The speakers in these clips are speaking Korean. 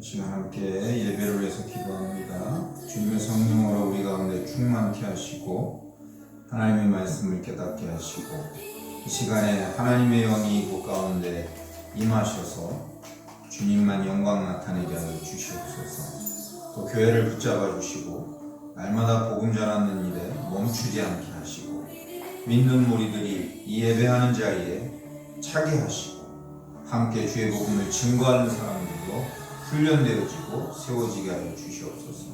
이 시간 함께 예배를 위해서 기도합니다. 주님의 성령으로 우리 가운데 충만케 하시고 하나님의 말씀을 깨닫게 하시고 이 시간에 하나님의 영이 이곳 가운데 임하셔서 주님만 영광 나타내게 하여 주시옵소서. 또 교회를 붙잡아 주시고 날마다 복음 전하는 일에 멈추지 않게 하시고 믿는 무리들이 이 예배하는 자리에 차게 하시고 함께 주의 복음을 증거하는 사람들로 훈련되어지고 세워지게 하여 주시옵소서.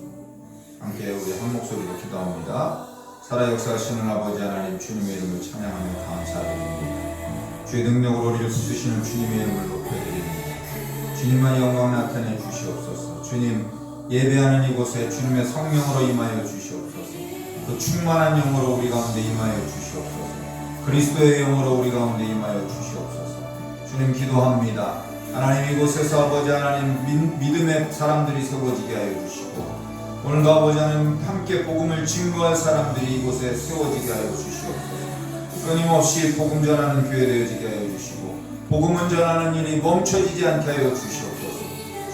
함께 우리 한 목소리로 기도합니다. 살아 역사하시는 아버지 하나님, 주님의 이름을 찬양하며 감사드립니다. 주의 능력으로 우리를 부수시는 주님의 이름을 높여드립니다. 주님만 영광 나타내 주시옵소서. 주님, 예배하는 이곳에 주님의 성령으로 임하여 주시옵소서. 그 충만한 영으로 우리 가운데 임하여 주시옵소서. 그리스도의 영으로 우리 가운데 임하여 주시옵소서. 주님, 기도합니다. 하나님, 이곳에서 아버지 하나님 믿음의 사람들이 세워지게 하여 주시고 오늘도 아버지 하나님 함께 복음을 증거할 사람들이 이곳에 세워지게 하여 주시옵소서. 끊임없이 복음 전하는 교회 되어지게 하여 주시고 복음을 전하는 일이 멈춰지지 않게 하여 주시옵소서.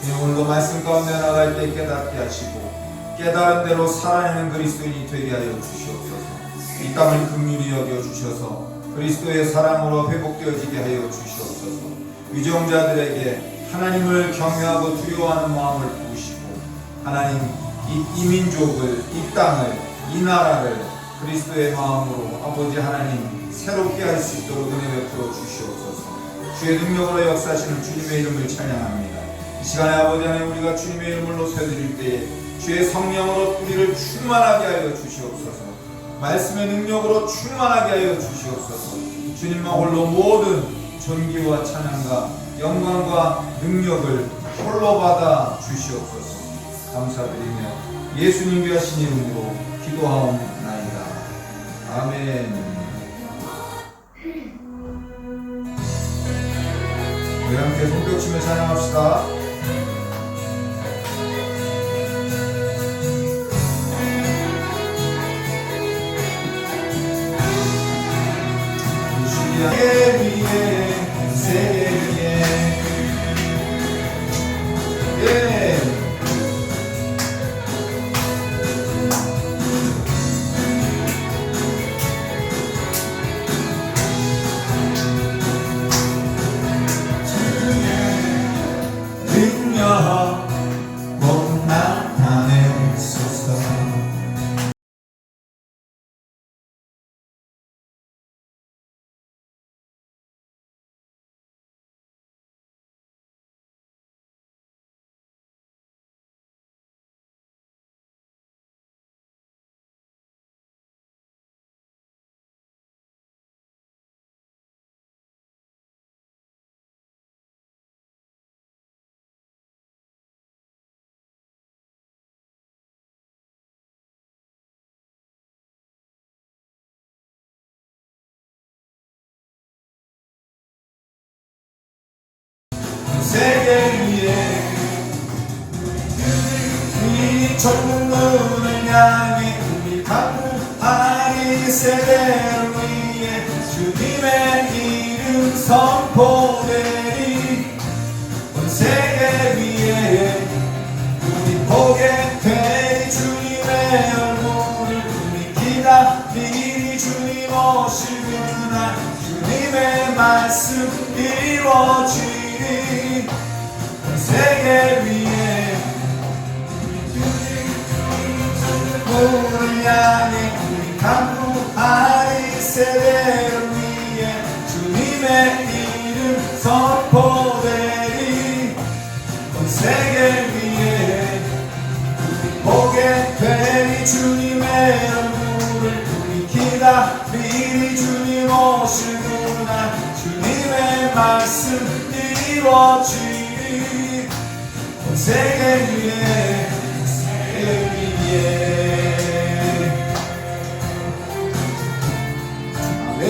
주님, 오늘도 말씀 가운데 나갈 때 깨닫게 하시고 깨달은 대로 살아내는 그리스도인이 되게 하여 주시옵소서. 이 땅을 긍휼히 여겨 주셔서 그리스도의 사랑으로 회복되어지게 하여 주시옵소서. 위정자들에게 하나님을 경외하고 두려워하는 마음을 부으시고 하나님 이 민족을, 이 땅을, 이 나라를 그리스도의 마음으로 아버지 하나님 새롭게 할 수 있도록 은혜 베풀어 주시옵소서. 주의 능력으로 역사하시는 주님의 이름을 찬양합니다. 이 시간에 아버지 하나님 우리가 주님의 이름을 높여드릴 때에 주의 성령으로 우리를 충만하게 하여 주시옵소서. 말씀의 능력으로 충만하게 하여 주시옵소서. 주님만 홀로 모든 존귀와 찬양과 영광과 능력을 홀로 받아 주시옵소서. 감사드리며 예수님 귀하신 이름으로 기도하옵나이다. 아멘. 우리 함께 손뼉치며 찬양합시다. 세계 위에 세계 위에 주의 능력 곧 나타내소서. 세계 위에 이 천문을 향해 우리 강구하리. 세대를 위해 주님의 이름 선포되리. 온 세계 위에 우리 보게 되리. 주님의 얼굴을 우리 기다리리. 주님 오시는 날 주님의 말씀 이루어지리. 세계 위에 문을 향해 우리 강구하리. 세대를 위해 주님의 이름 선포되리. 온 세계 위에 우리 보게 되리. 주님의 얼굴을 우리 기다리리. 주님 오시구나. 주님의 말씀 이루어지리. 온 세계 위에 세계 위에 아멘.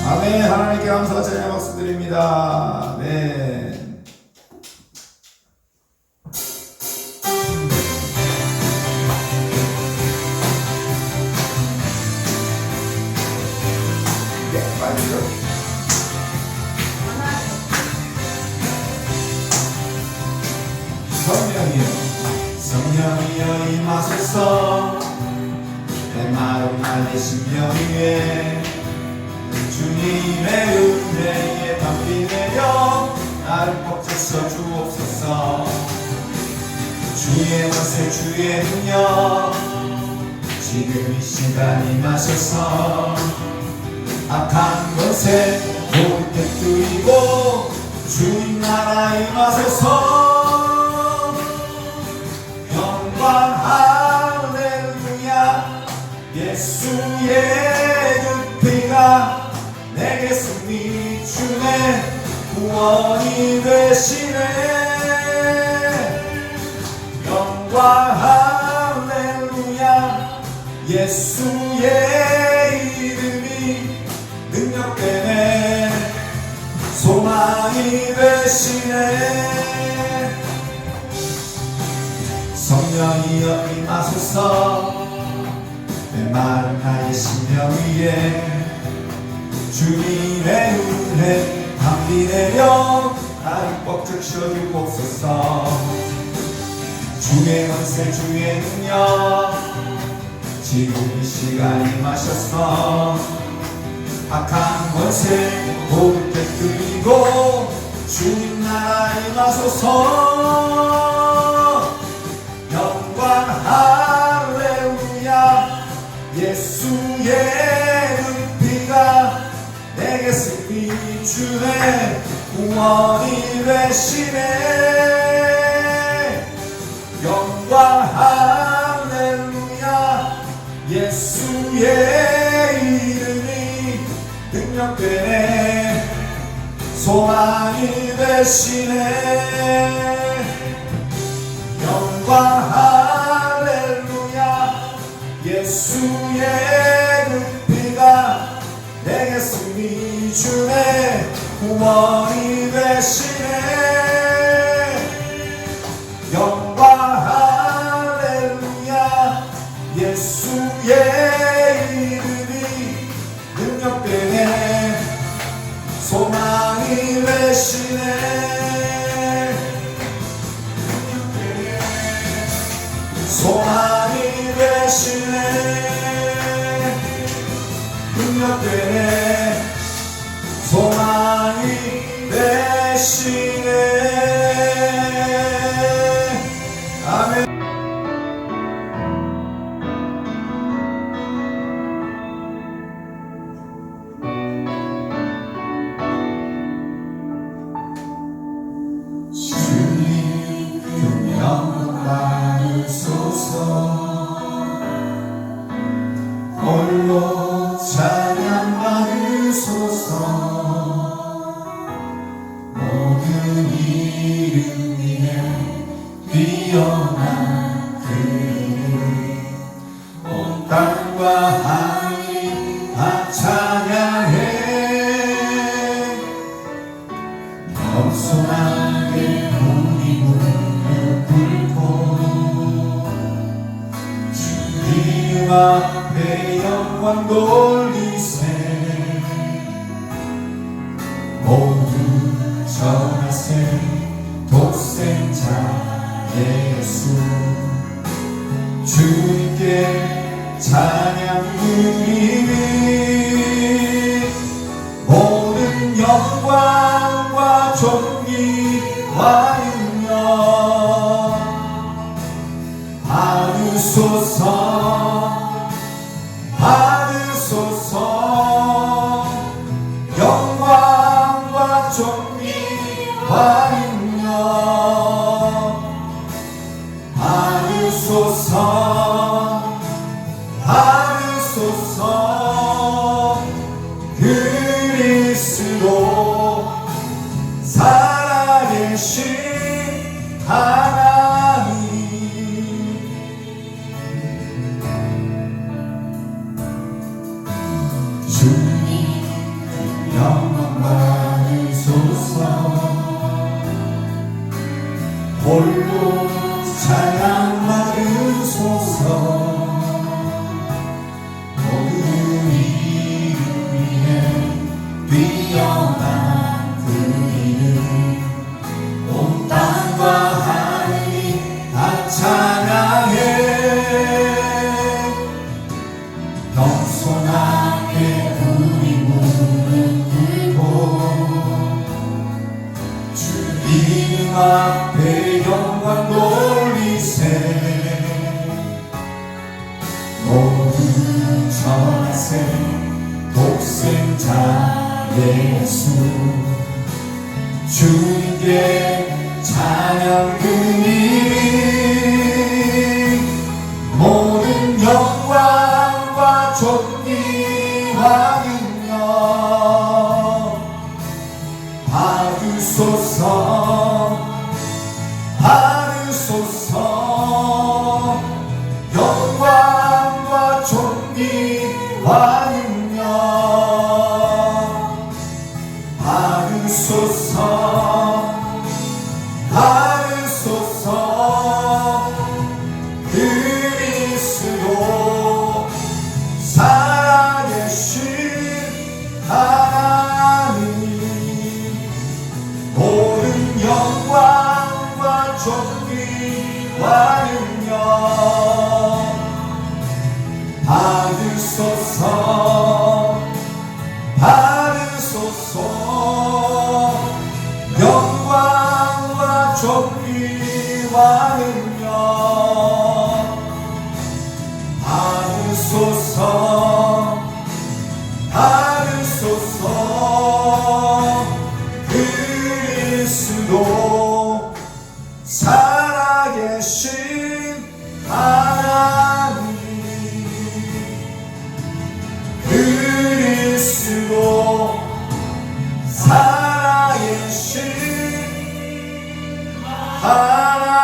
아멘. 하나님께 감사와 찬양 박수 드립니다. 아멘. 성령이여 임하소서 내 마음 나의 심령 위에 주님의 은혜에 담비 내려 나를 벅차서 주옵소서 주의 권세 주의 능력 지금 이 시간 임하소서 악한 권세 모두 깨뜨리고 주님 나라 임하소서 영광 할렐루야 예수의 그 피가 내게 승리 주네 구원이 되시네 영광 할렐루야 예수의 이름이 능력되네 소망이 되시네 성령이여 임하소서 내 마음 나의 심령 위에 주님의 은혜 담비 내려 나를 벅적 씌워주옵소서 주의 권세 주의 능력 지금 이 시간 임하셨어 악한 권세 모두 깨뜨리고 주님 나라 임하소서 영광 할렐루야 예수의 그 피가 내게 승리 주네 구원이 되시네 영광 할렐루야 예수의 이름이 능력되네 소망이 되시네 영광 할렐루야 예수의 그 피가 내게 승리 주네 구원이 되시네 영광 할렐루야 예수의 이름이 능력되네 소망이 되시네 소망이 되시네 능력되네 소망이 되시네 아멘 주님 경영 받으소서 홀로 찬양 받으소서 모든 이름 위에 뛰어난 그 이름 온 땅과 하늘 다 찬양해 겸손하게 우리 문을 뚫고 주님 앞에 영광 돌리세 모두 전하세 독생자 예수 주님께 찬양 드리니 모든 영광과 존귀와 능력 받으소서 받으소서 영광과 존귀와 능력 받으소서 받으소서 그리스도 살아계신 하나님 주님 영광 받으소서 홀로 찬양 받으소서 모든 이름 위에 뛰어난 그 이름 온 땅과 하늘이 주님 앞에 영광 돌리세. 모든 전하세 독생자 예수 주님께 찬양 드리리. 모든 영광과 존귀와 능력 받으소서 받으소서. 영광과 존귀와 능력 받으소서 받으소서. 그리스도 살아계신 하나님 모든 영광과 존귀와 능력 받으소서 받으소서. 영광과 존귀와 능력 받으소서 받으소서. 그리스도 살아계신 하나님 그리스도 살아계신 하나님.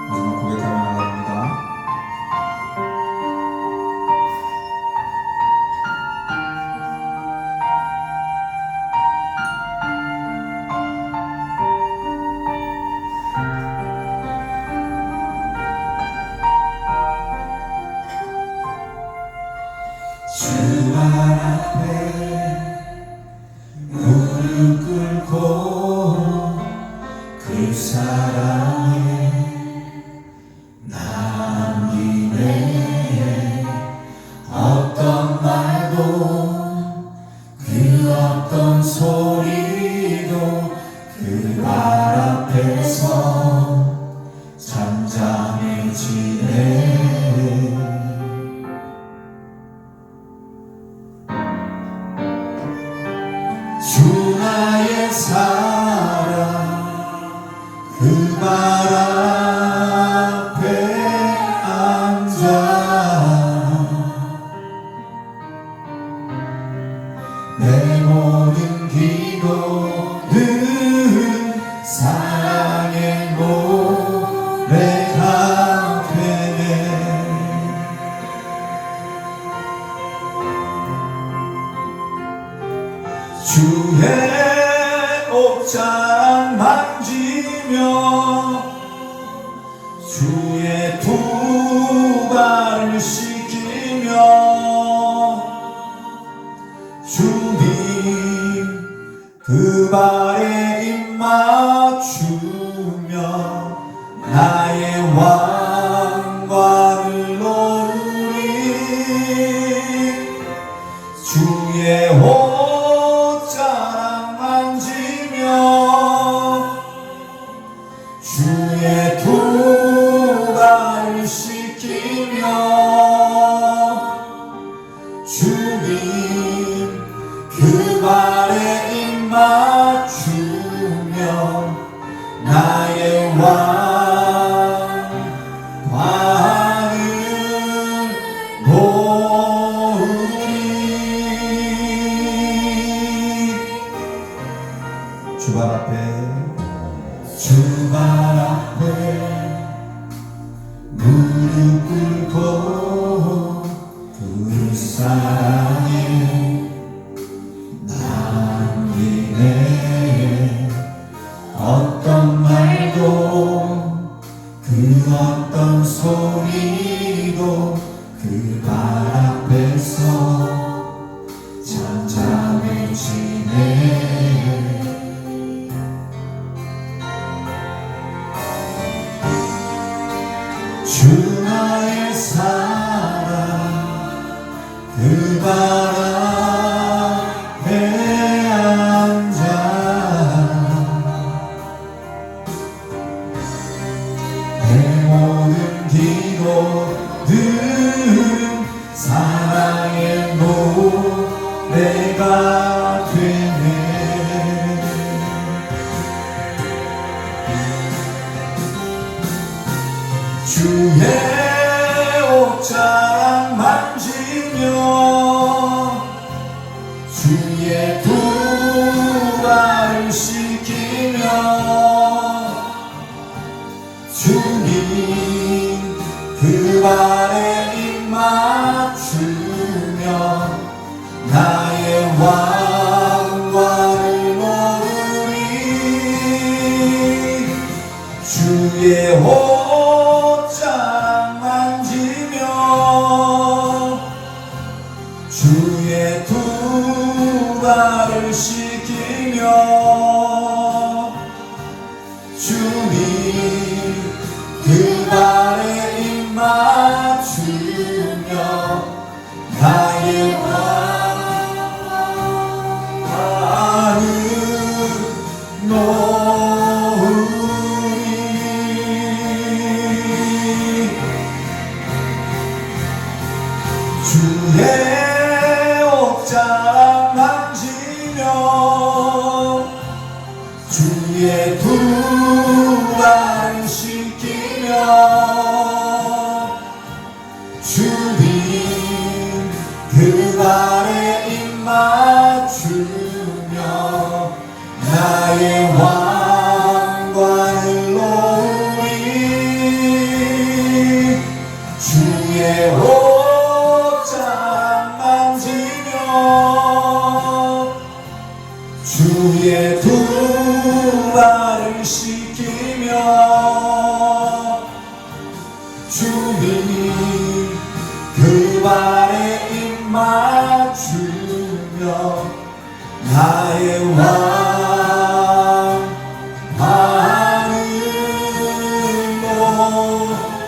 마지막 고백하며 나갑니다. 주 앞에 무릎 꿇고 그 사랑에 남기네. 어떤 말도 그 어떤 소리도 그 말 앞에서 잠잠해지네. 주 나의 사랑 그 말 앞에 앉아 내 모든 기도는 사랑의 노래가 되네. 주의 옷장 만지며 주의 두 발을 씻기며 주님 그 발에 입 맞추며 나의 왕관을 놓으리. 주의 옷자락 만지며 주의 두 발을 씻기며 주님 그 발에 입 맞추며 나의 그 발 앞에 무릎 꿇고 그 사랑에 남기네. 어떤 말도 그 어떤 소리도 그 발 앞에서 잠잠해지네. 주 나의 사랑 그 발 앞에 앉아 내 모든 기도들은 사랑의 노래가 되네. 주의 옷자락 만지며 주의 두 발을 씻기며 주님 그 발에 입 맞추며 나의 왕관을 놓으리. 주의 옷자락 만지며 주의 두 발을 씻기며 주님 그 발에 입 맞추며 나의 왕관을 놓으리. 주의 옷자락 만지며 주의 두 발을 씻기며 주님 그 발에 입 맞추며 나의 왕관을 놓으리. 주의 옷자락 만지며 주의 두 발을 씻기며 주님 그 발에 입 맞추며 나의 왕관을 놓으리.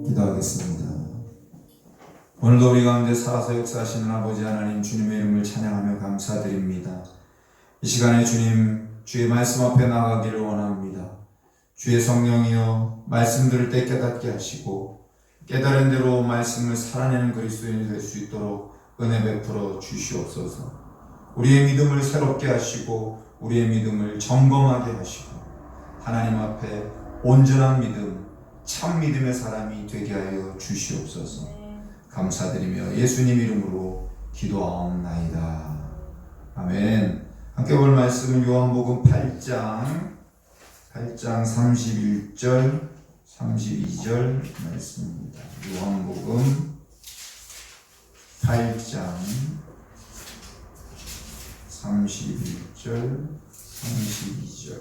기도하겠습니다. 오늘도 우리 가운데 살아서 역사하시는 아버지 하나님 주님의 이름을 찬양하며 감사드립니다. 이 시간에 주님 주의 말씀 앞에 나가기를 원합니다. 주의 성령이여 말씀 들을 때 깨닫게 하시고 깨달은 대로 말씀을 살아내는 그리스도인이 될 수 있도록 은혜 베풀어 주시옵소서. 우리의 믿음을 새롭게 하시고 우리의 믿음을 점검하게 하시고 하나님 앞에 온전한 믿음 참 믿음의 사람이 되게 하여 주시옵소서. 감사드리며 예수님 이름으로 기도하옵나이다. 아멘. 함께 볼 말씀은 요한복음 8장 31절 32절 말씀입니다. 요한복음 8장 31절 32절.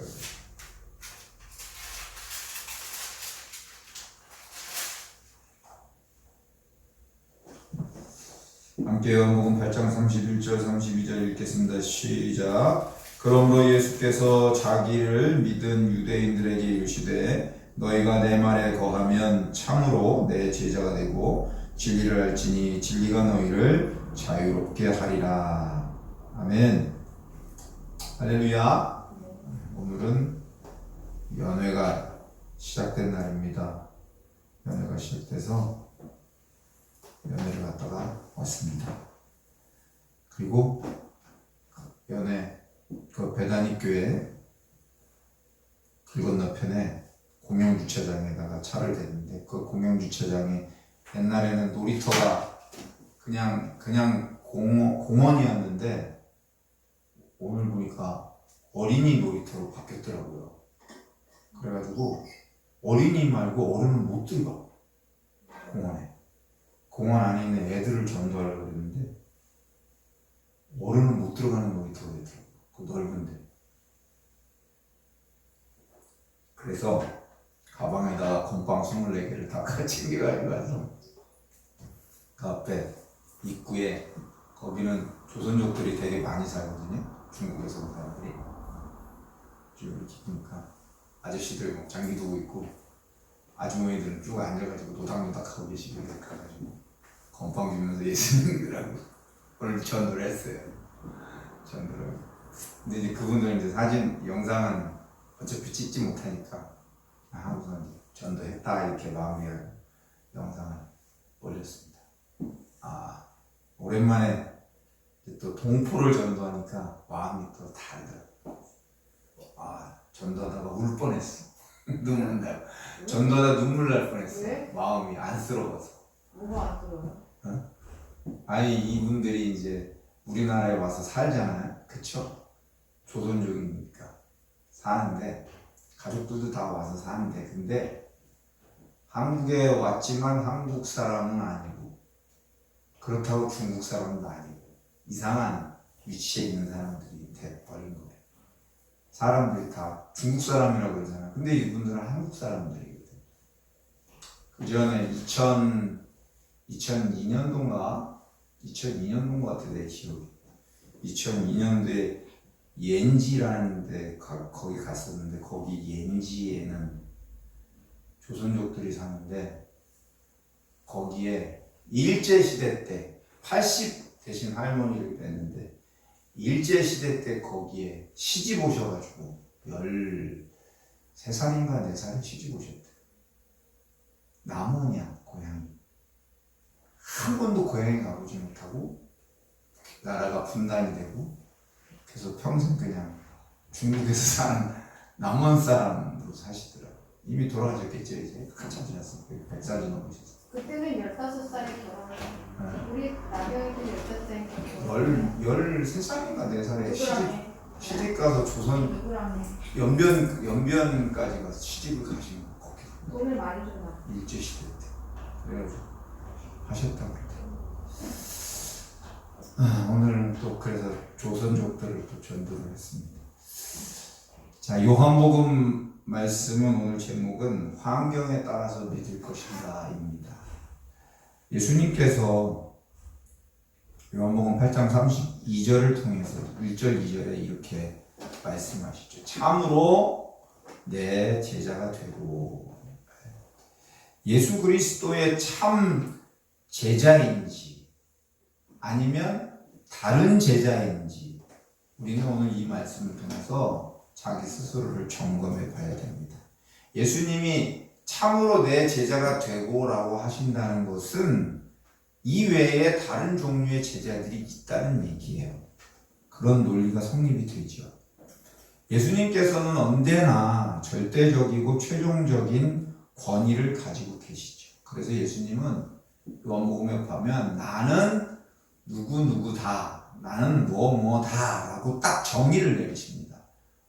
함께 요한복음 8장 31절 32절 읽겠습니다. 시작. 그러므로 예수께서 자기를 믿은 유대인들에게 이르시되 너희가 내 말에 거하면 참으로 내 제자가 되고 진리를 알지니 진리가 너희를 자유롭게 하리라. 아멘. 할렐루야. 오늘은 연회가 시작된 날입니다. 연회가 시작돼서 연회를 갔다가 왔습니다. 그리고 연회 그 배단위 교회 길 건너편에 공영주차장에다가 차를 댔는데 그 공영주차장에 옛날에는 놀이터가 그냥 공원이었는데 오늘 보니까 어린이 놀이터로 바뀌었더라고요. 그래가지고 어린이 말고 어른은 못 들어가 공원에. 공원 안에 있는 애들을 전도하려고 그랬는데 어른은 못 들어가는 놀이터가 되더라고요. 그 넓은데. 그래서 가방에다가 건빵 24개를 다 챙겨가지고 와서 그 앞에 입구에, 거기는 조선족들이 되게 많이 살거든요. 중국에서 온 사람들이 쭉 이렇게 보니까 아저씨들 뭐 장기 두고 있고 아주머니들은 쭉 앉아가지고 노닥노닥하고 계시길래 가가지고 건빵 주면서 예수님이라고 오늘 전도를 했어요. 전도를. 근데 이제 그분들은 이제 사진 영상은 어차피 찍지 못하니까 하고서 이제 전도했다 이렇게 마무리할 영상을 올렸습니다. 오랜만에 또 동포를 전도하니까 마음이 또 다르더라고요. 전도하다가 울 뻔했어. 눈물 나. 전도하다 눈물 날 뻔했어. 왜? 마음이 안쓰러워서. 뭐가 안쓰러워요? 이분들이 이제 우리나라에 와서 살잖아요. 그쵸? 조선족이니까 사는데, 가족들도 다 와서 사는데, 근데 한국에 왔지만 한국 사람은 아니고, 그렇다고 중국 사람도 아니고, 이상한 위치에 있는 사람들이 돼버린 거예요. 사람들이 다 중국 사람이라고 그러잖아요. 근데 이분들은 한국 사람들이거든. 그 전에 2002년도인가? 2002년도인 것 같아, 내 기억이. 2002년도에 옌지라는 데 거기 갔었는데, 거기 옌지에는 조선족들이 사는데, 거기에 일제시대 때 80 대신 할머니를 뵀는데, 일제시대 때 거기에 시집 오셔가지고 13살인가 4살에 시집 오셨대. 남원이야, 고향이. 한 번도 고향에 가보지 못하고 나라가 분단이 되고, 그래서 평생 그냥 중국에서 사는 남원 사람으로 사시더라고. 이미 돌아가셨겠죠. 이제 한참 지났어. 100살이 넘으셨어. 그때는 15살에 결혼했어요. 네. 우리 나경이도 15살에 13살인가 4살에 시집 가서 조선 누구랑 해? 연변까지 가서 시집을 가신 거. 거기 돈을 많이 줬나? 일제시대 때. 그래가지고 하셨다고 그러더라고요. 오늘은 또 그래서 조선족들을 또 전도를 했습니다. 자, 요한복음 말씀은 오늘 제목은 환경에 따라서 믿을 것인가 입니다. 예수님께서 요한복음 8장 32절을 통해서 1절 2절에 이렇게 말씀하시죠. 참으로 내 제자가 되고. 예수 그리스도의 참 제자인지 아니면 다른 제자인지 우리는 오늘 이 말씀을 통해서 자기 스스로를 점검해 봐야 됩니다. 예수님이 참으로 내 제자가 되고라고 하신다는 것은 이외에 다른 종류의 제자들이 있다는 얘기예요. 그런 논리가 성립이 되죠. 예수님께서는 언제나 절대적이고 최종적인 권위를 가지고 계시죠. 그래서 예수님은 요한복음에 보면 나는 누구누구다, 나는 뭐뭐다 라고 딱 정의를 내리십니다.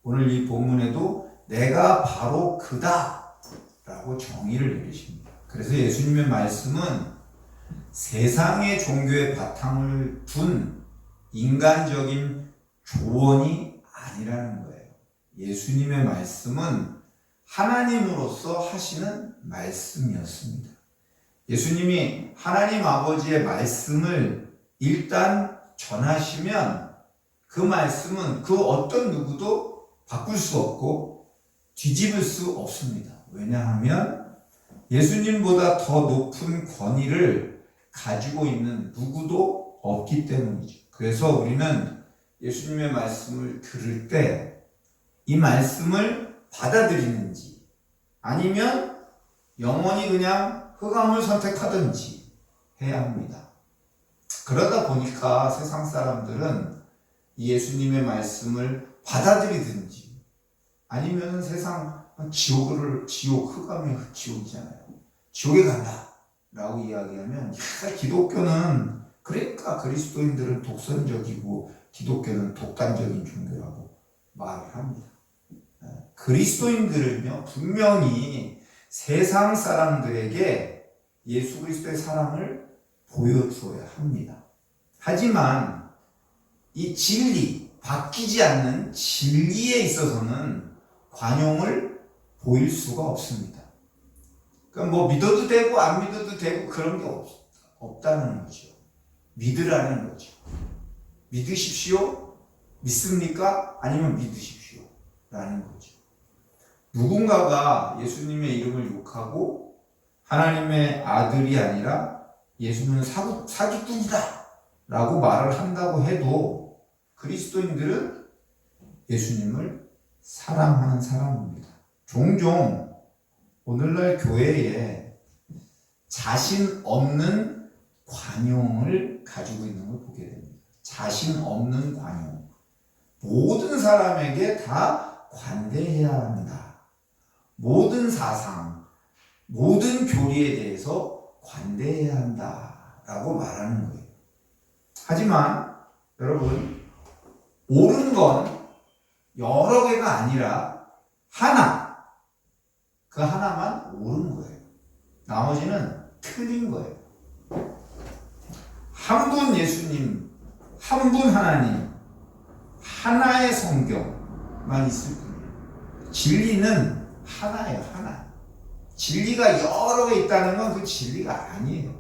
오늘 이 본문에도 내가 바로 그다 라고 정의를 내리십니다. 그래서 예수님의 말씀은 세상의 종교의 바탕을 둔 인간적인 조언이 아니라는 거예요. 예수님의 말씀은 하나님으로서 하시는 말씀이었습니다. 예수님이 하나님 아버지의 말씀을 일단 전하시면 그 말씀은 그 어떤 누구도 바꿀 수 없고 뒤집을 수 없습니다. 왜냐하면 예수님보다 더 높은 권위를 가지고 있는 누구도 없기 때문이죠. 그래서 우리는 예수님의 말씀을 들을 때 이 말씀을 받아들이는지 아니면 영원히 그냥 흑암을 선택하든지 해야 합니다. 그러다 보니까 세상 사람들은 이 예수님의 말씀을 받아들이든지 아니면 세상 지옥 흑암의 지옥이잖아요. 지옥에 간다 라고 이야기하면 기독교는 그러니까 그리스도인들은 독선적이고 기독교는 독단적인 종교라고 말을 합니다. 그리스도인들은요 분명히 세상 사람들에게 예수 그리스도의 사랑을 보여주어야 합니다. 하지만 이 진리, 바뀌지 않는 진리에 있어서는 관용을 보일 수가 없습니다. 그러니까 뭐 믿어도 되고 안 믿어도 되고 그런 게 없다는 거죠. 믿으라는 거죠. 믿으십시오? 믿습니까? 아니면 믿으십시오? 라는 거죠. 누군가가 예수님의 이름을 욕하고 하나님의 아들이 아니라 예수는 사기꾼이다 라고 말을 한다고 해도 그리스도인들은 예수님을 사랑하는 사람입니다. 종종 오늘날 교회에 자신 없는 관용을 가지고 있는 걸 보게 됩니다. 자신 없는 관용. 모든 사람에게 다 관대해야 한다. 모든 사상, 모든 교리에 대해서 관대해야 한다라고 말하는 거예요. 하지만 여러분, 옳은 건 여러 개가 아니라 하나. 그 하나만 옳은 거예요. 나머지는 틀린 거예요. 한 분 예수님, 한 분 하나님, 하나의 성경만 있을 뿐이에요. 진리는 하나예요, 하나. 진리가 여러 개 있다는 건 그 진리가 아니에요.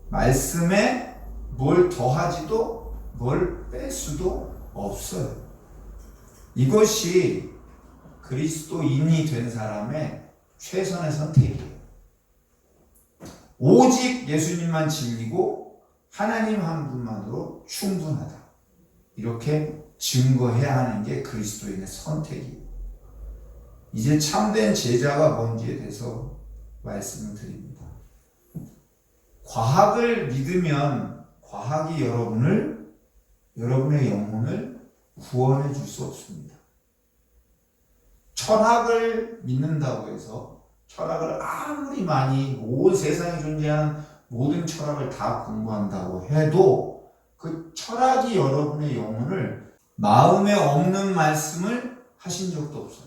말씀에 뭘 더하지도 뭘 뺄 수도 없어요. 이것이 그리스도인이 된 사람의 최선의 선택이에요. 오직 예수님만 진리고 하나님 한 분만으로 충분하다. 이렇게 증거해야 하는 게 그리스도인의 선택이에요. 이제 참된 제자가 뭔지에 대해서 말씀을 드립니다. 과학을 믿으면 과학이 여러분의 영혼을 구원해 줄 수 없습니다. 철학을 믿는다고 해서 철학을 아무리 많이 온 세상에 존재하는 모든 철학을 다 공부한다고 해도 그 철학이 여러분의 영혼을 마음에 없는 말씀을 하신 적도 없어요.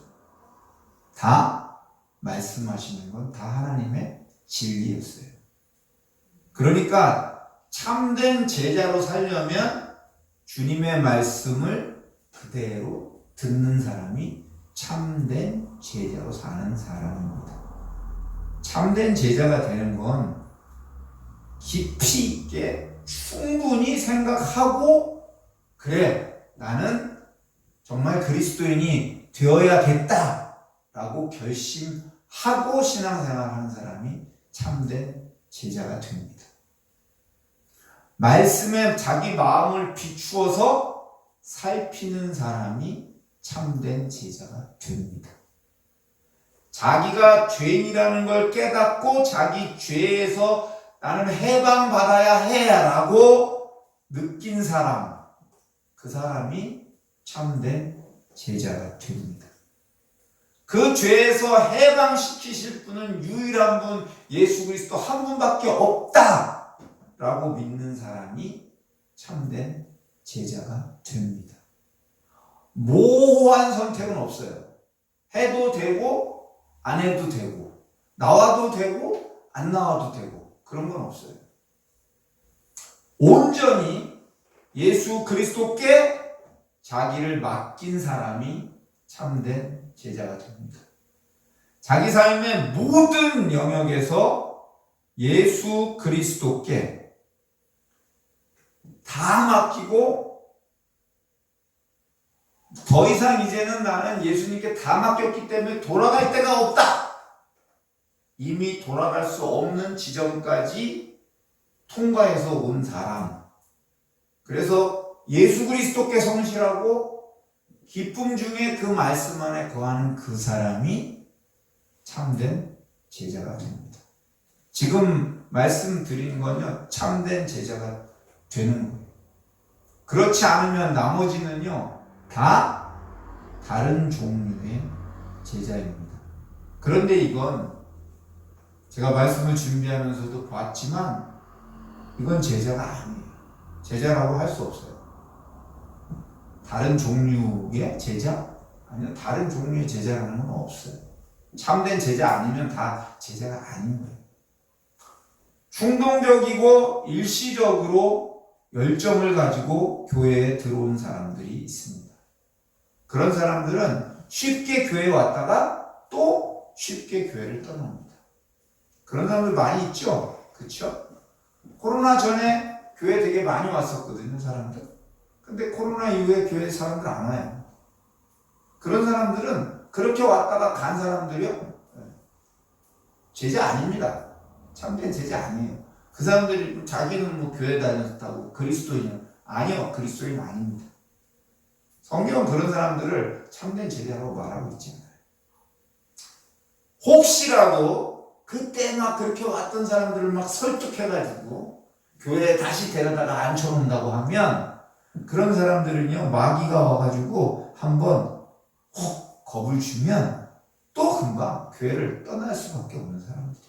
다 말씀하시는 건 다 하나님의 진리였어요. 그러니까 참된 제자로 살려면 주님의 말씀을 그대로 듣는 사람이 참된 제자로 사는 사람입니다. 참된 제자가 되는 건 깊이 있게 충분히 생각하고 그래 나는 정말 그리스도인이 되어야겠다 라고 결심하고 신앙생활하는 사람이 참된 제자가 됩니다. 말씀에 자기 마음을 비추어서 살피는 사람이 참된 제자가 됩니다. 자기가 죄인이라는 걸 깨닫고 자기 죄에서 나는 해방받아야 해 라고 느낀 사람, 그 사람이 참된 제자가 됩니다. 그 죄에서 해방시키실 분은 유일한 분 예수 그리스도 한 분밖에 없다 라고 믿는 사람이 참된 제자가 됩니다. 모호한 선택은 없어요. 해도 되고 안 해도 되고 나와도 되고 안 나와도 되고 그런 건 없어요. 온전히 예수 그리스도께 자기를 맡긴 사람이 참된 제자가 됩니다. 자기 삶의 모든 영역에서 예수 그리스도께 다 맡기고 더 이상 이제는 나는 예수님께 다 맡겼기 때문에 돌아갈 데가 없다. 이미 돌아갈 수 없는 지점까지 통과해서 온 사람. 그래서 예수 그리스도께 성실하고 기쁨 중에 그 말씀 안에 거하는 그 사람이 참된 제자가 됩니다. 지금 말씀드리는 건요, 참된 제자가 되는 거예요. 그렇지 않으면 나머지는요, 다 다른 종류의 제자입니다. 그런데 이건 제가 말씀을 준비하면서도 봤지만 이건 제자가 아니에요. 제자라고 할 수 없어요. 다른 종류의 제자? 아니요, 다른 종류의 제자라는 건 없어요. 참된 제자 아니면 다 제자가 아닌 거예요. 충동적이고 일시적으로 열정을 가지고 교회에 들어온 사람들이 있습니다. 그런 사람들은 쉽게 교회에 왔다가 또 쉽게 교회를 떠납니다. 그런 사람들 많이 있죠? 그렇죠? 코로나 전에 교회 되게 많이 왔었거든요, 사람들. 근데 코로나 이후에 교회 사람들 안 와요. 그런 사람들은 그렇게 왔다가 간 사람들이요, 제자 아닙니다. 참된 제자 아니에요. 그 사람들이 자기는 뭐 교회 다녔다고 그리스도인이요. 아니요, 그리스도인 아닙니다. 성경은 그런 사람들을 참된 제자라고 말하고 있지 않아요. 혹시라도 그때 막 그렇게 왔던 사람들을 막 설득해가지고 교회에 다시 데려다가 앉혀놓는다고 하면 그런 사람들은요, 마귀가 와가지고 한번 혹 겁을 주면 또 금방 교회를 떠날 수밖에 없는 사람들이.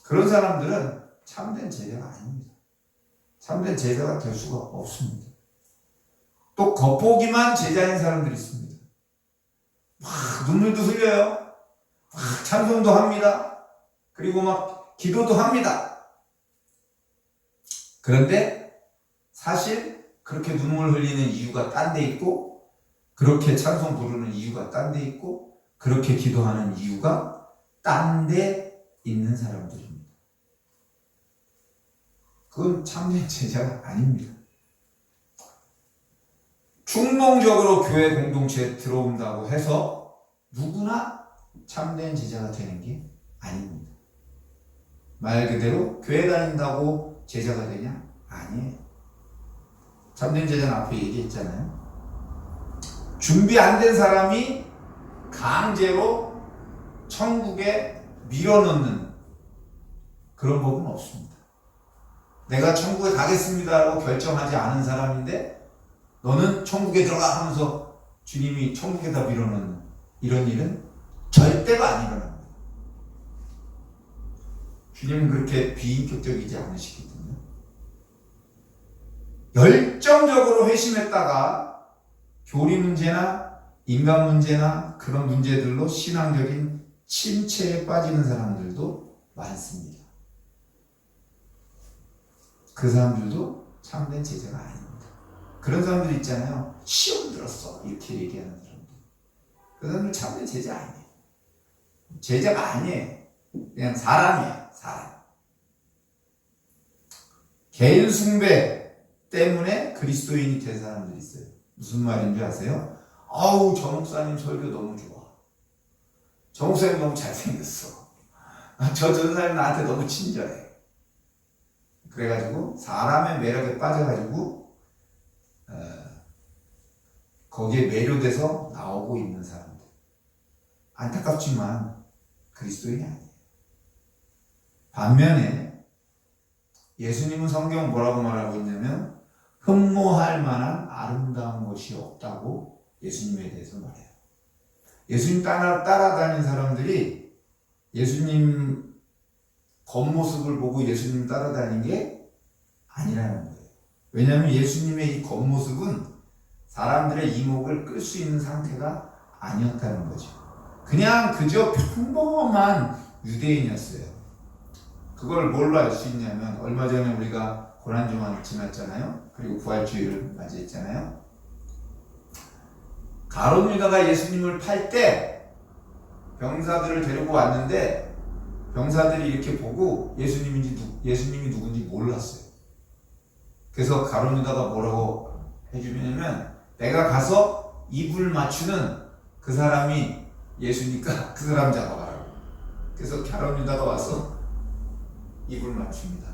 그런 사람들은 참된 제자가 아닙니다. 참된 제자가 될 수가 없습니다. 또 겉보기만 제자인 사람들이 있습니다. 막 눈물도 흘려요. 막 찬송도 합니다. 그리고 막 기도도 합니다. 그런데 사실 그렇게 눈물 흘리는 이유가 딴 데 있고, 그렇게 찬송 부르는 이유가 딴 데 있고, 그렇게 기도하는 이유가 딴 데 있는 사람들입니다. 그건 참된 제자가 아닙니다. 충동적으로 교회 공동체에 들어온다고 해서 누구나 참된 제자가 되는 게 아닙니다. 말 그대로 교회 다닌다고 제자가 되냐? 아니에요. 참된 제자는 앞에 얘기했잖아요. 준비 안 된 사람이 강제로 천국에 밀어넣는 그런 법은 없습니다. 내가 천국에 가겠습니다라고 결정하지 않은 사람인데 너는 천국에 들어가 하면서 주님이 천국에다 밀어넣는 이런 일은 절대가 안 일어납니다. 주님은 그렇게 비인격적이지 않으시기 때문에 열정적으로 회심했다가 교리 문제나 인간 문제나 그런 문제들로 신앙적인 침체에 빠지는 사람들도 많습니다. 그 사람들도 참된 제자가 아닙니다. 그런 사람들 있잖아요. 시험 들었어 이렇게 얘기하는 사람들. 그 사람들 참된 제자 아니에요. 제자가 아니에요. 그냥 사람이에요. 사람. 개인 숭배 때문에 그리스도인이 된 사람들이 있어요. 무슨 말인지 아세요? 아우, 저 목사님 설교 너무 좋아. 저 목사님 너무 잘생겼어. 저 전사님 나한테 너무 친절해. 그래가지고 사람의 매력에 빠져가지고 거기에 매료돼서 나오고 있는 사람들. 안타깝지만 그리스도인이 아니에요. 반면에 예수님은 성경 뭐라고 말하고 있냐면 흠모할 만한 아름다운 것이 없다고 예수님에 대해서 말해요. 예수님 따라다니는 사람들이 예수님 겉모습을 보고 예수님 따라다닌 게 아니라는 거예요. 왜냐하면 예수님의 이 겉모습은 사람들의 이목을 끌 수 있는 상태가 아니었다는 거죠. 그냥 그저 평범한 유대인이었어요. 그걸 뭘로 알 수 있냐면 얼마 전에 우리가 고난주간 지났잖아요. 그리고 부활주일을 맞이했잖아요. 가룟 유다가 예수님을 팔 때 병사들을 데리고 왔는데 병사들이 이렇게 보고 예수님이 누군지 몰랐어요. 그래서 가룟 유다가 뭐라고 해주냐면 내가 가서 입을 맞추는 그 사람이 예수니까 그 사람 잡아가라고. 그래서 가룟 유다가 와서 입을 맞춥니다.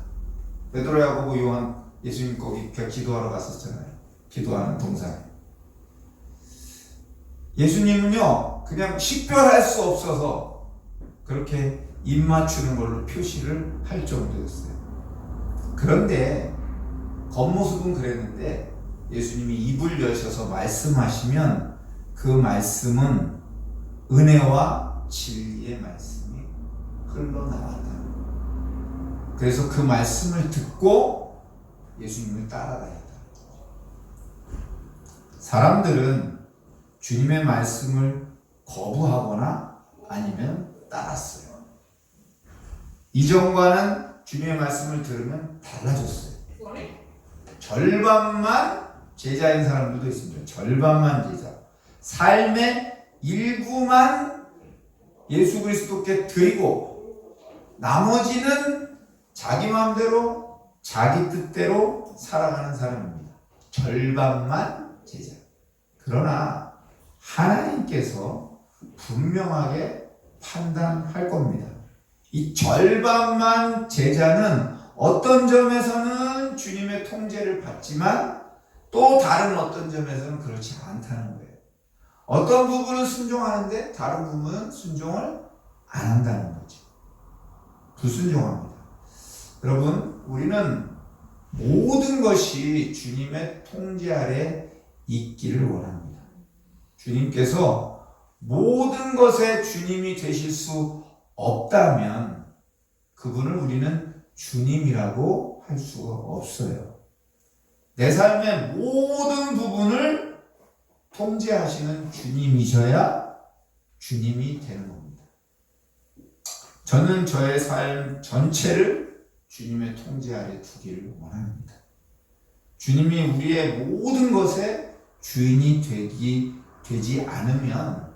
베드로, 야고보, 요한 예수님 거기 기도하러 갔었잖아요. 기도하는 동산에. 예수님은요 그냥 식별할 수 없어서 그렇게 입 맞추는 걸로 표시를 할 정도였어요. 그런데 겉모습은 그랬는데 예수님이 입을 여셔서 말씀하시면 그 말씀은 은혜와 진리의 말씀이 흘러나왔다. 그래서 그 말씀을 듣고 예수님을 따라다녔다. 사람들은 주님의 말씀을 거부하거나 아니면 따랐어요. 이전과는 주님의 말씀을 들으면 달라졌어요. 절반만 제자인 사람들도 있습니다. 절반만 제자. 삶의 일부만 예수 그리스도께 드리고 나머지는 자기 마음대로 자기 뜻대로 살아가는 사람입니다. 절반만 제자. 그러나 하나님께서 분명하게 판단할 겁니다. 이 절반만 제자는 어떤 점에서는 주님의 통제를 받지만 또 다른 어떤 점에서는 그렇지 않다는 거예요. 어떤 부분은 순종하는데 다른 부분은 순종을 안 한다는 거죠. 불순종합니다. 여러분, 우리는 모든 것이 주님의 통제 아래 있기를 원합니다. 주님께서 모든 것에 주님이 되실 수 없다면 그분을 우리는 주님이라고 할 수가 없어요. 내 삶의 모든 부분을 통제하시는 주님이셔야 주님이 되는 겁니다. 저는 저의 삶 전체를 주님의 통제 아래 두기를 원합니다. 주님이 우리의 모든 것에 주인이 되지 않으면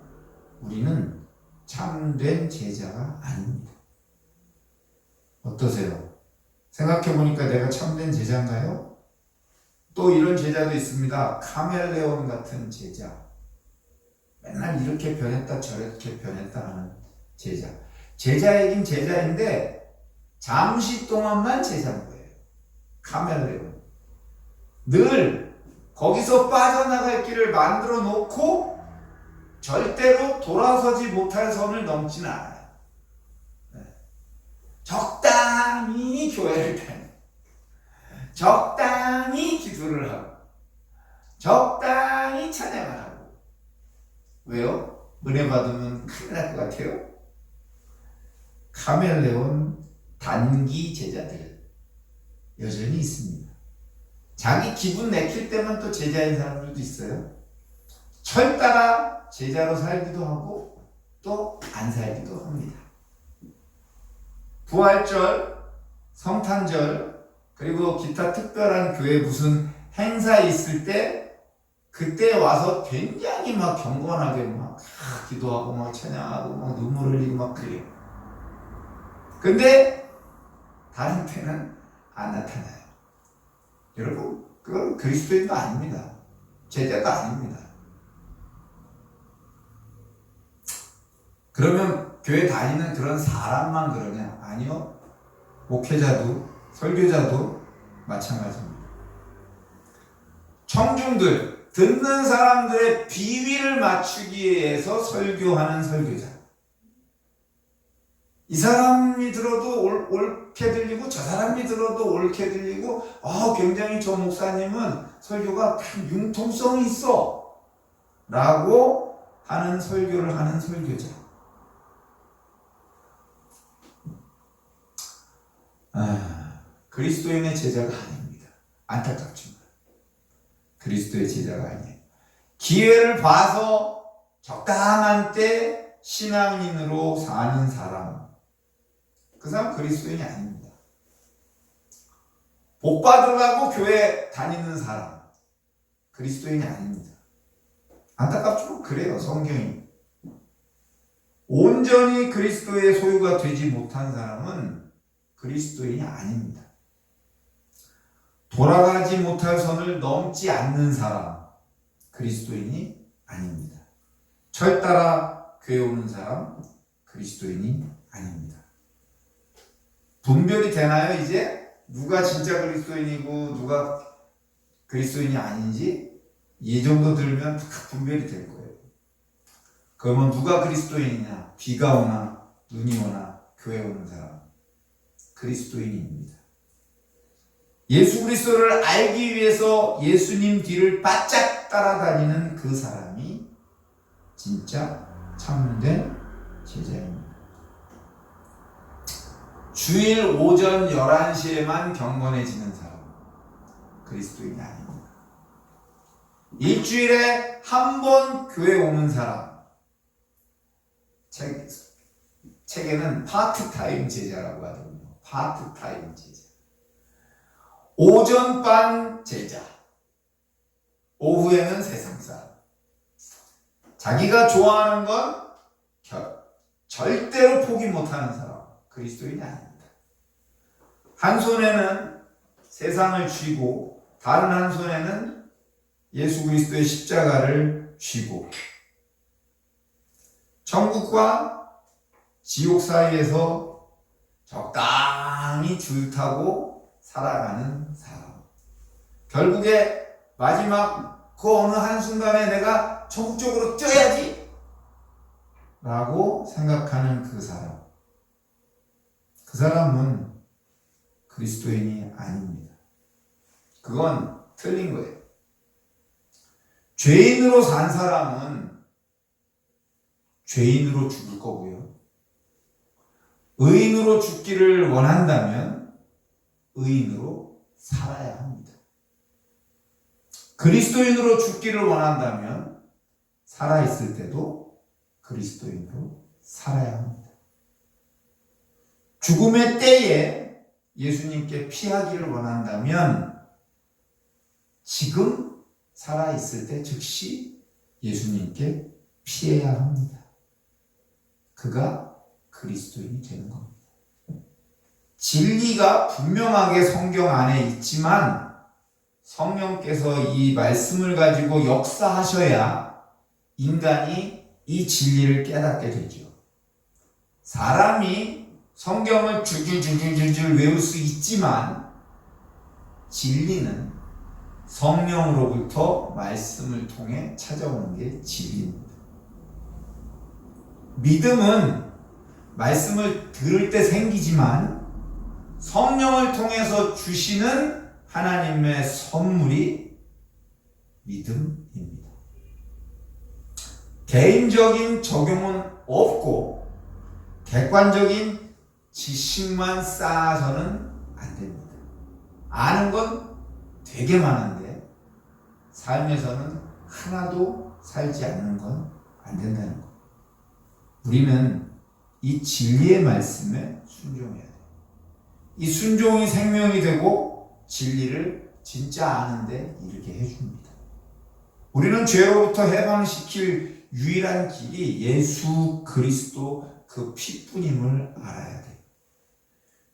우리는 참된 제자가 아닙니다. 어떠세요? 생각해보니까 내가 참된 제자인가요? 또 이런 제자도 있습니다. 카멜레온 같은 제자. 맨날 이렇게 변했다 저렇게 변했다 하는 제자. 제자이긴 제자인데 잠시 동안만 제자인 거예요. 카멜레온. 늘 거기서 빠져나갈 길을 만들어 놓고 절대로 돌아서지 못할 선을 넘지는 않아요. 적당히 교회를 다니고 적당히 기도를 하고 적당히 찬양을 하고. 왜요? 은혜 받으면 큰일 날 것 같아요? 카멜레온 단기 제자들 여전히 있습니다. 자기 기분 내킬 때만 또 제자인 사람들도 있어요. 철 따라 제자로 살기도 하고 또 안 살기도 합니다. 부활절, 성탄절, 그리고 기타 특별한 교회 무슨 행사 있을 때 그때 와서 굉장히 막 경건하게 막 기도하고 막 찬양하고 막 눈물 흘리고 막 그래요. 근데 다른 때는 안 나타나요. 여러분, 그건 그리스도인도 아닙니다. 제자도 아닙니다. 그러면 교회 다니는 그런 사람만 그러냐? 아니요. 목회자도 설교자도 마찬가지입니다. 청중들, 듣는 사람들의 비위를 맞추기 위해서 설교하는 설교자. 이 사람이 들어도 옳게 들리고 저 사람이 들어도 옳게 들리고 굉장히 저 목사님은 설교가 융통성이 있어 라고 하는 설교를 하는 설교자. 그리스도인의 제자가 아닙니다. 안타깝지만 그리스도의 제자가 아니에요. 기회를 봐서 적당한 때 신앙인으로 사는 사람, 그 사람 그리스도인이 아닙니다. 복 받으려고 교회 다니는 사람, 그리스도인이 아닙니다. 안타깝지만 그래요. 성경이. 온전히 그리스도의 소유가 되지 못한 사람은 그리스도인이 아닙니다. 돌아가지 못할 선을 넘지 않는 사람, 그리스도인이 아닙니다. 철 따라 교회 오는 사람, 그리스도인이 아닙니다. 분별이 되나요, 이제? 누가 진짜 그리스도인이고 누가 그리스도인이 아닌지 이 정도 들면 분별이 될 거예요. 그러면 누가 그리스도인이냐? 비가 오나 눈이 오나 교회 오는 사람, 그리스도인입니다. 예수 그리스도를 알기 위해서 예수님 뒤를 바짝 따라다니는 그 사람이 진짜 참된 제자입니다. 주일 오전 11시에만 경건해지는 사람, 그리스도인이 아닙니다. 일주일에 한 번 교회 오는 사람, 책에는 파트타임 제자라고 하거든요. 파트타임 제자. 오전반 제자, 오후에는 세상 사람. 자기가 좋아하는 건 절대로 포기 못하는 사람, 그리스도인이 아닙니다. 한 손에는 세상을 쥐고 다른 한 손에는 예수 그리스도의 십자가를 쥐고 천국과 지옥 사이에서 적당히 줄 타고 살아가는 사람. 결국에 마지막 그 어느 한순간에 내가 천국 쪽으로 뛰어야지 라고 생각하는 그 사람. 그 사람은 그리스도인이 아닙니다. 그건 틀린 거예요. 죄인으로 산 사람은 죄인으로 죽을 거고요. 의인으로 죽기를 원한다면 의인으로 살아야 합니다. 그리스도인으로 죽기를 원한다면 살아있을 때도 그리스도인으로 살아야 합니다. 죽음의 때에 예수님께 피하기를 원한다면 지금 살아있을 때 즉시 예수님께 피해야 합니다. 그가 그리스도인이 되는 겁니다. 진리가 분명하게 성경 안에 있지만 성령께서 이 말씀을 가지고 역사하셔야 인간이 이 진리를 깨닫게 되죠. 사람이 성경을 줄줄줄줄줄 외울 수 있지만 진리는 성령으로부터 말씀을 통해 찾아오는 게 진리입니다. 믿음은 말씀을 들을 때 생기지만 성령을 통해서 주시는 하나님의 선물이 믿음입니다. 개인적인 적용은 없고 객관적인 지식만 쌓아서는 안 됩니다. 아는 건 되게 많은데 삶에서는 하나도 살지 않는 건 안 된다는 거. 우리는 이 진리의 말씀에 순종해야 돼요. 이 순종이 생명이 되고 진리를 진짜 아는데 이르게 해줍니다. 우리는 죄로부터 해방시킬 유일한 길이 예수 그리스도 그 피뿐임을 알아야 돼요.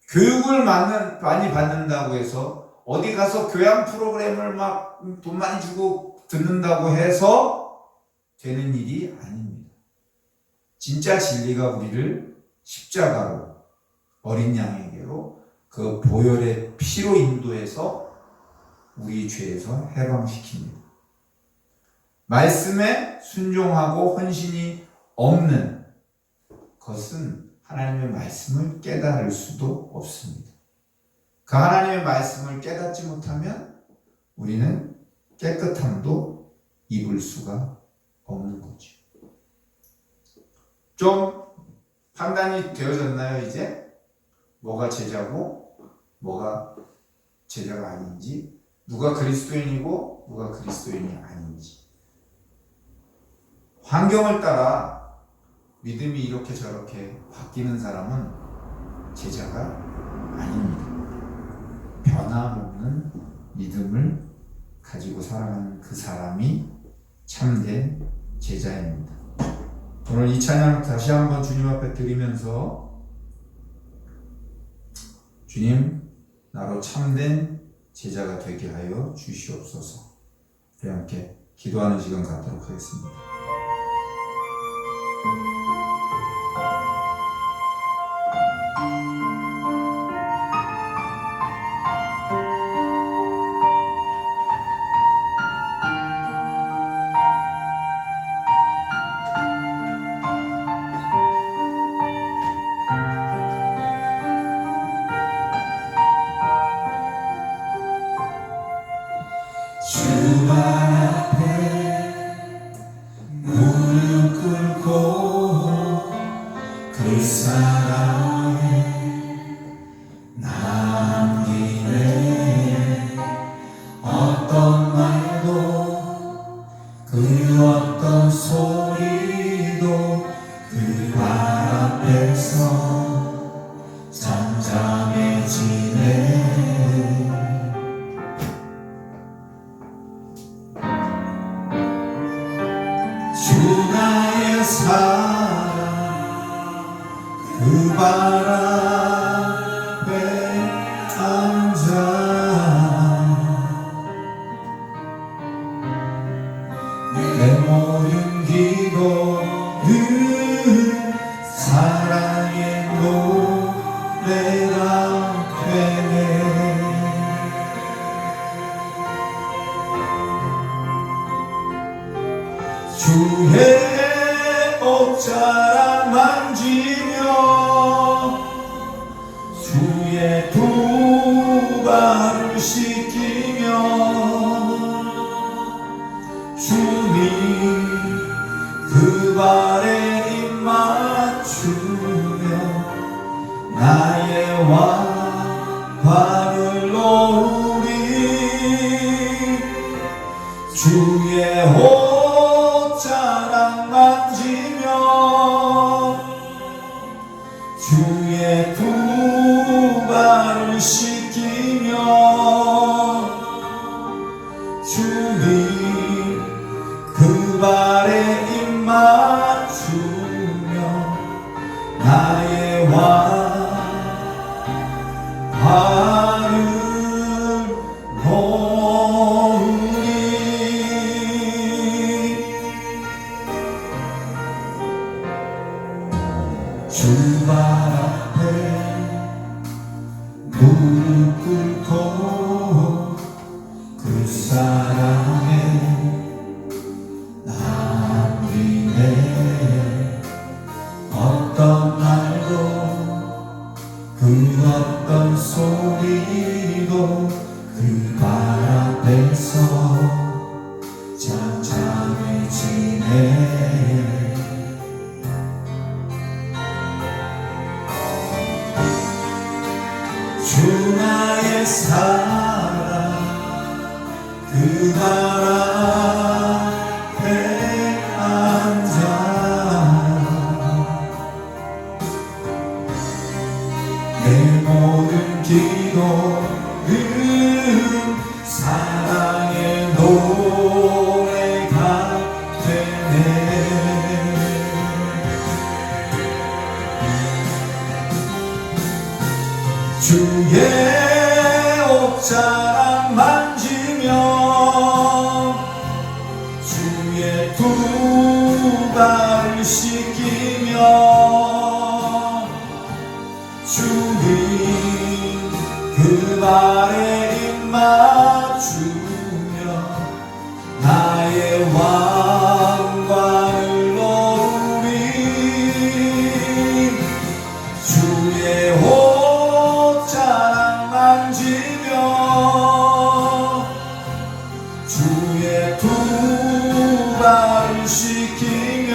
교육을 많이 받는다고 해서 어디 가서 교양 프로그램을 막 돈 많이 주고 듣는다고 해서 되는 일이 아닙니다. 진짜 진리가 우리를 십자가로 어린 양에게로 그 보혈의 피로 인도해서 우리 죄에서 해방시킵니다. 말씀에 순종하고 헌신이 없는 것은 하나님의 말씀을 깨달을 수도 없습니다. 그 하나님의 말씀을 깨닫지 못하면 우리는 깨끗함도 입을 수가 없는 거죠. 좀 판단이 되어졌나요, 이제? 뭐가 제자고, 뭐가 제자가 아닌지, 누가 그리스도인이고, 누가 그리스도인이 아닌지. 환경을 따라 믿음이 이렇게 저렇게 바뀌는 사람은 제자가 아닙니다. 변함없는 믿음을 가지고 살아가는 그 사람이 참된 제자입니다. 오늘 이 찬양 다시 한번 주님 앞에 드리면서 주님, 나로 참된 제자가 되게 하여 주시옵소서. 우리 함께 기도하는 시간 갖도록 하겠습니다. 주만 앞에 무릎 꿇고 그 사랑에 남기네. 어떤 말도 그 어떤 소리도 그 발 앞에서 잠잠해지네. 주 나의 사랑 그 발 앞에 앉아 내 모든 기도는 사랑의 노래가 되네. 주의 옷자락 만지며 주의 두 발을 씻기며 주님 그 발에 입 맞추며 나의 왕관을 놓으리. 주의 옷자락 만지며 주의 두 발을 씻기며 주님 그 발에 입 맞추며 나의 왕관을 놓으리. 주 발 앞에 무릎 꿇고 그 사랑에 남기네. 어떤 말도 그 어떤 소리도 그 발 앞에서 잠잠해지네. 주 나의 사랑 그 발 앞에 앉아 내 모든 기도는 사랑의 노래가 되네. 주의 옷자락 만지며 주의 두 발을 씻기며 주님 그 발에 입 맞추며 나의 왕관을 놓으리. 주의 옷자락 만지며 주의 두 발을 씻기며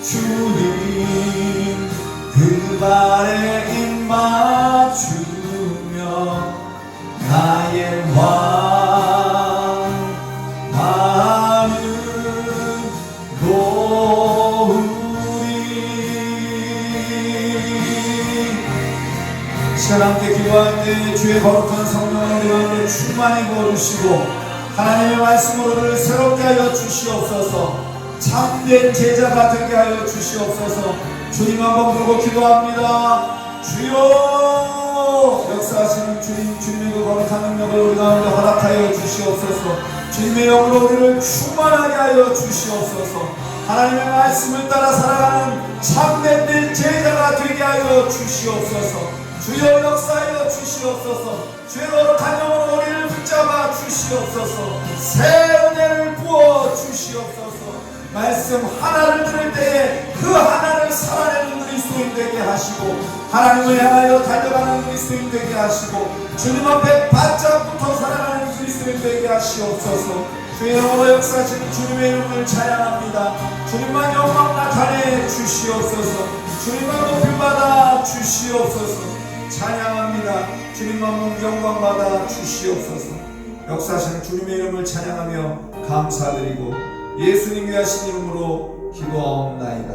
주님 그 발에 입 맞추며 나의 왕관을 놓으리. 시간 함께 기도할 때 주의 거룩한 성령을 우리 가운데 충만히 부어주시고 하나님의 말씀으로 우리를 새롭게 하여 주시옵소서. 참된 제자가 되게 하여 주시옵소서. 주님 한번 부르고 기도합니다. 주여 역사하시는 주님, 주님의 그 거룩한 능력을 우리 가운데 허락하여 주시옵소서. 주님의 영으로 우리를 충만하게 하여 주시옵소서. 하나님의 말씀을 따라 살아가는 참된 제자가 되게 하여 주시옵소서. 주여 역사하여 주시옵소서. 주의 거룩한 영으로 우리를 붙잡아 주시옵소서. 새 은혜를 부어 주시옵소서. 말씀 하나를 들을 때에 그 하나를 살아내는 그리스도인 되게 하시고 하나님을 향하여 달려가는 그리스도인 되게 하시고 주님 앞에 바짝부터 살아가는 그리스도인 되게 하시옵소서. 주의 이름으로 역사하시는 주님의 이름을 찬양합니다. 주님만 영광 나타내 주시옵소서. 주님만 높임 받아 주시옵소서. 찬양합니다. 주님만 영광 받아 주시옵소서. 역사하시는 주님의 이름을 찬양하며 감사드리고 예수님 위하신 이름으로 기도하옵나이다.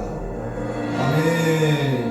아멘.